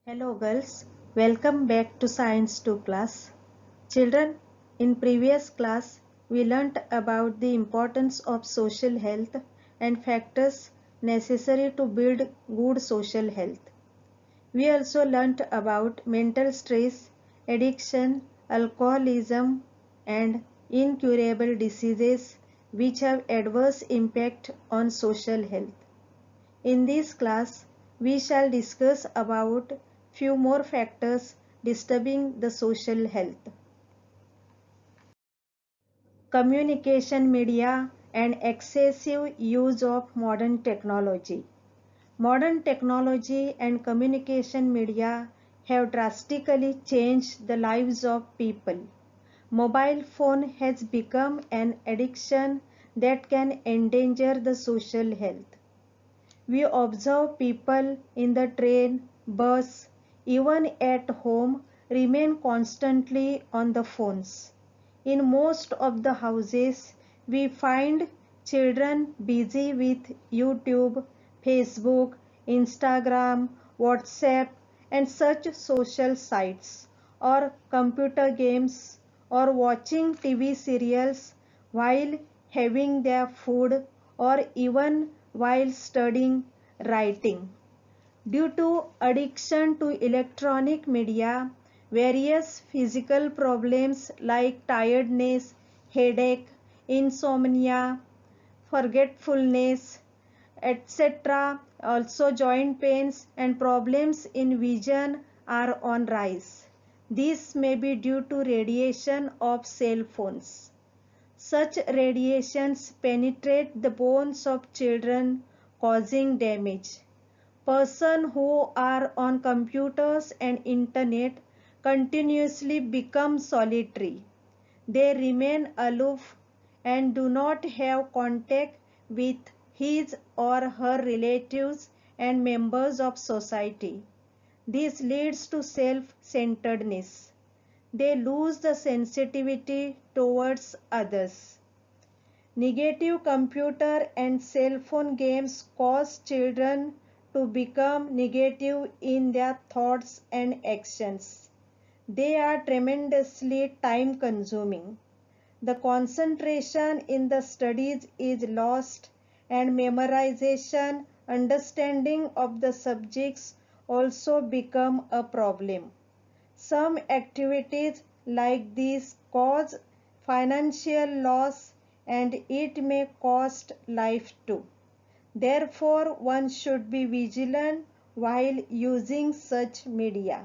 Hello girls, welcome back to Science 2 class. Children, in previous class we learnt about the importance of social health and factors necessary to build good social health. We also learnt about mental stress, addiction, alcoholism and incurable diseases which have adverse impact on social health. In this class, we shall discuss about few more factors disturbing the social health. Communication media and excessive use of modern technology. Modern technology and communication media have drastically changed the lives of people. Mobile phone has become an addiction that can endanger the social health. We observe people in the train, bus, even at home remain constantly on the phones. In most of the houses, we find children busy with YouTube, Facebook, Instagram, WhatsApp, and such social sites, or computer games, or watching TV serials while having their food, or even while studying, writing. Due to addiction to electronic media, various physical problems like tiredness, headache, insomnia, forgetfulness, etc., also joint pains and problems in vision are on rise. This may be due to radiation of cell phones. Such radiations penetrate the bones of children, causing damage. Persons who are on computers and internet continuously become solitary. They remain aloof and do not have contact with his or her relatives and members of society. This leads to self-centeredness. They lose the sensitivity towards others. Negative computer and cell phone games cause children to become negative in their thoughts and actions. They are tremendously time consuming. The concentration in the studies is lost and memorization, understanding of the subjects also become a problem. Some activities like these cause financial loss and it may cost life too. Therefore, one should be vigilant while using such media.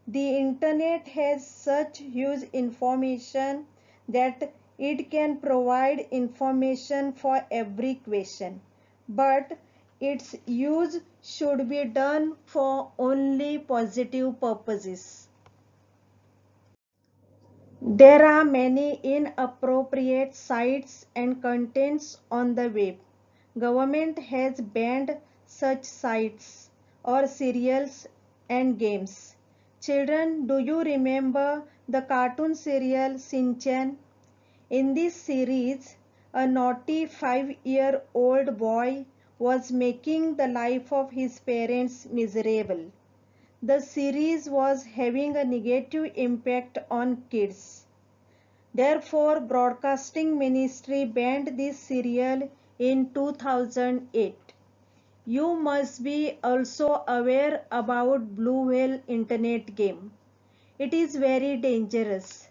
The internet has such huge information that it can provide information for every question, but its use should be done for only positive purposes. There are many inappropriate sites and contents on the web. Government has banned such sites or serials and games. Children, do you remember the cartoon serial Shin Chan? In this series, a naughty 5-year-old boy was making the life of his parents miserable. The series was having a negative impact on kids. Therefore, Broadcasting Ministry banned this serial in 2008. You must be also aware about Blue Whale internet game. It is very dangerous.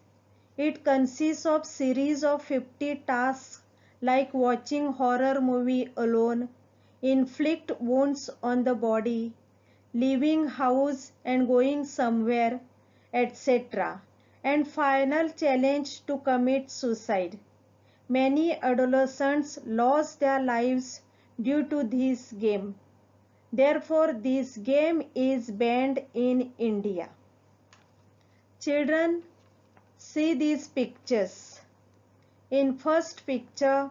It consists of series of 50 tasks like watching horror movie alone, inflict wounds on the body, leaving house and going somewhere, etc. And final challenge to commit suicide. Many adolescents lost their lives due to this game. Therefore, this game is banned in India. Children, see these pictures. In first picture,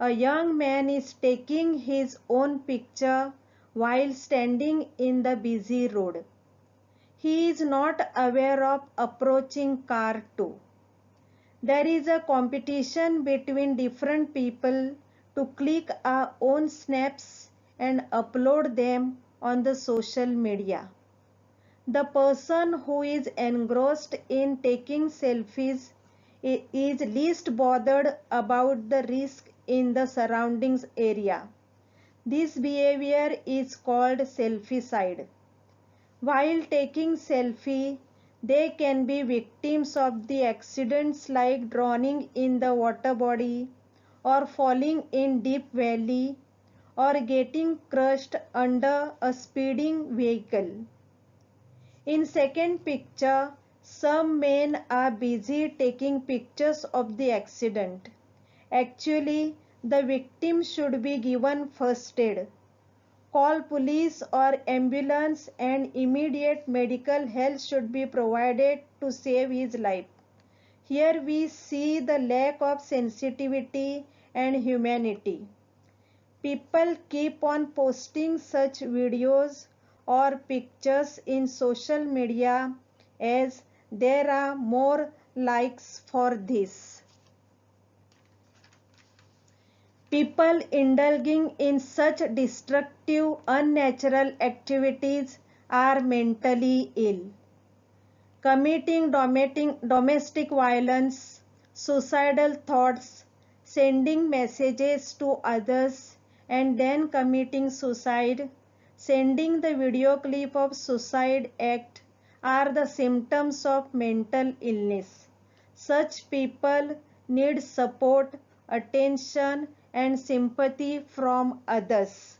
a young man is taking his own picture while standing in the busy road. He is not aware of approaching car too. There is a competition between different people to click our own snaps and upload them on the social media. The person who is engrossed in taking selfies is least bothered about the risk in the surroundings area. This behavior is called selficide. While taking selfie, they can be victims of the accidents like drowning in the water body or falling in deep valley or getting crushed under a speeding vehicle. In second picture, some men are busy taking pictures of the accident. Actually, the victim should be given first aid. Call police or ambulance and immediate medical help should be provided to save his life. Here we see the lack of sensitivity and humanity. People keep on posting such videos or pictures in social media as there are more likes for this. People indulging in such destructive, unnatural activities are mentally ill. Committing domestic violence, suicidal thoughts, sending messages to others and then committing suicide, sending the video clip of suicide act are the symptoms of mental illness. Such people need support, attention and sympathy from others.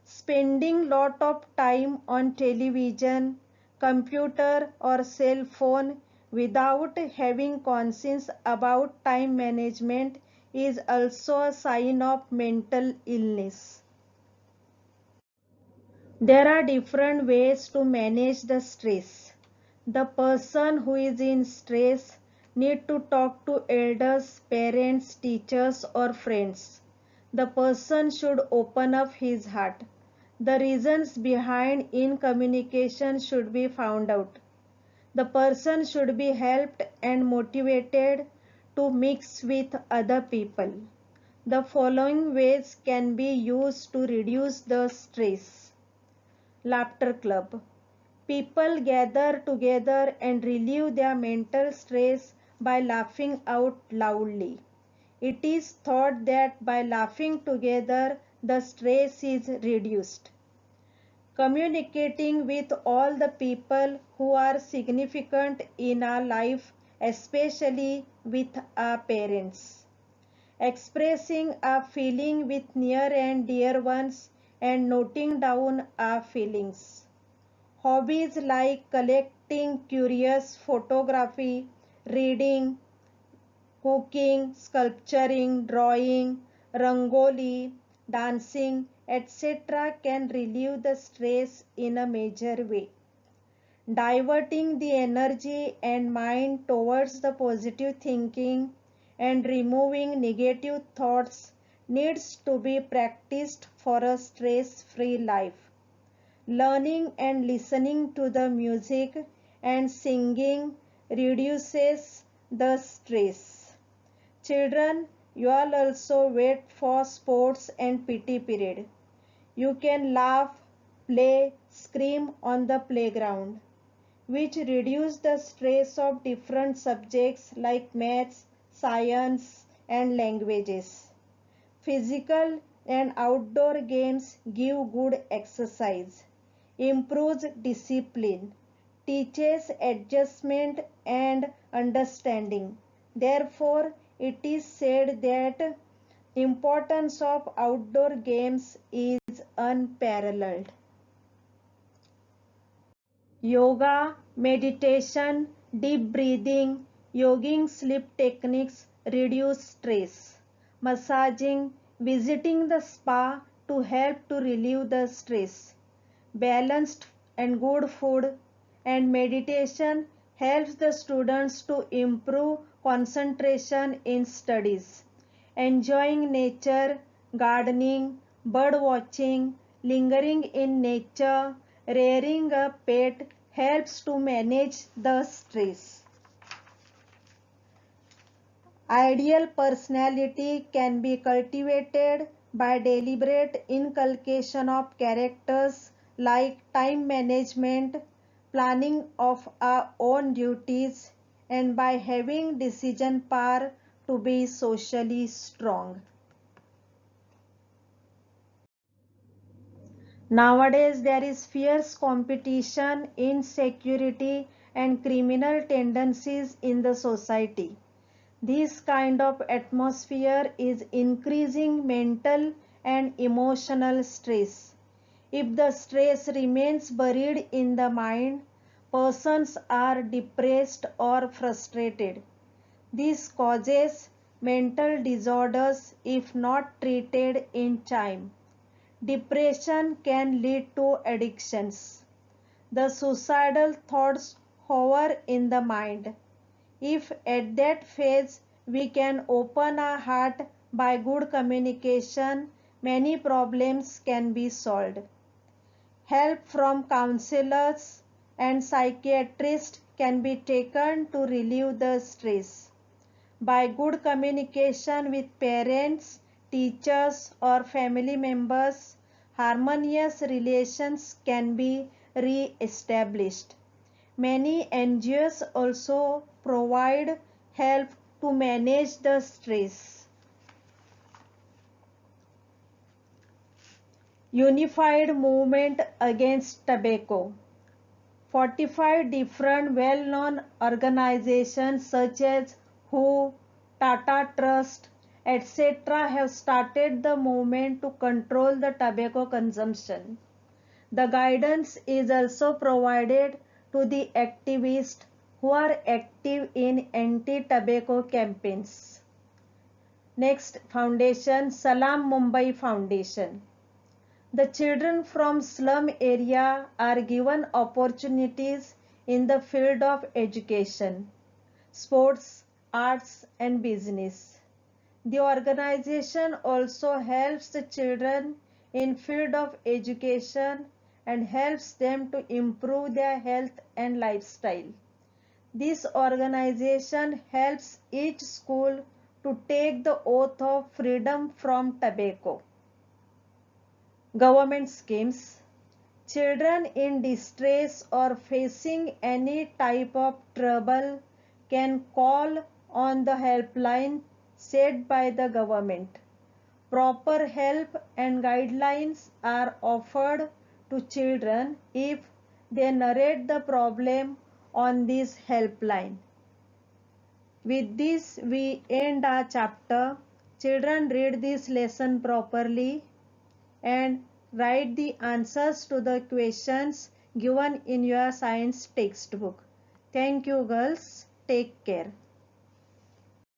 Spending lot of time on television, computer or cell phone without having conscience about time management is also a sign of mental illness. There are different ways to manage the stress. The person who is in stress need to talk to elders, parents, teachers or friends. The person should open up his heart. The reasons behind incommunication should be found out. The person should be helped and motivated to mix with other people. The following ways can be used to reduce the stress. Laughter club. People gather together and relieve their mental stress by laughing out loudly. It is thought that by laughing together, the stress is reduced. Communicating with all the people who are significant in our life, especially with our parents. Expressing our feeling with near and dear ones and noting down our feelings. Hobbies like collecting curious photography, reading, cooking, sculpturing, drawing, rangoli, dancing, etc. can relieve the stress in a major way. Diverting the energy and mind towards the positive thinking and removing negative thoughts needs to be practiced for a stress-free life. Learning and listening to the music and singing reduces the stress. Children, you all also wait for sports and PT period. You can laugh, play, scream on the playground, which reduce the stress of different subjects like maths, science, and languages. Physical and outdoor games give good exercise, improves discipline, teaches adjustment and understanding. Therefore, it is said that importance of outdoor games is unparalleled. Yoga, meditation, deep breathing, yogic sleep techniques reduce stress. Massaging, visiting the spa to help to relieve the stress. Balanced and good food and meditation helps the students to improve concentration in studies. Enjoying nature, gardening, bird watching, lingering in nature, rearing a pet helps to manage the stress. Ideal personality can be cultivated by deliberate inculcation of characters like time management, planning of our own duties, and by having decision power to be socially strong. Nowadays, there is fierce competition, insecurity, and criminal tendencies in the society. This kind of atmosphere is increasing mental and emotional stress. If the stress remains buried in the mind, persons are depressed or frustrated. This causes mental disorders if not treated in time. Depression can lead to addictions. The suicidal thoughts hover in the mind. If at that phase we can open our heart by good communication, many problems can be solved. Help from counselors and psychiatrists can be taken to relieve the stress. By good communication with parents, teachers, or family members, harmonious relations can be re-established. Many NGOs also provide help to manage the stress. Unified Movement Against Tobacco. 45 different well-known organizations such as WHO, Tata Trust, etc. have started the movement to control the tobacco consumption. The guidance is also provided to the activists who are active in anti-tobacco campaigns. Next foundation, Salam Mumbai Foundation. The children from slum area are given opportunities in the field of education, sports, arts and business. The organization also helps the children in field of education and helps them to improve their health and lifestyle. This organization helps each school to take the oath of freedom from tobacco. Government schemes. Children in distress or facing any type of trouble can call on the helpline set by the government. Proper help and guidelines are offered to children if they narrate the problem on this helpline. With this, we end our chapter. Children, read this lesson properly and write the answers to the questions given in your science textbook. Thank you, girls. Take care.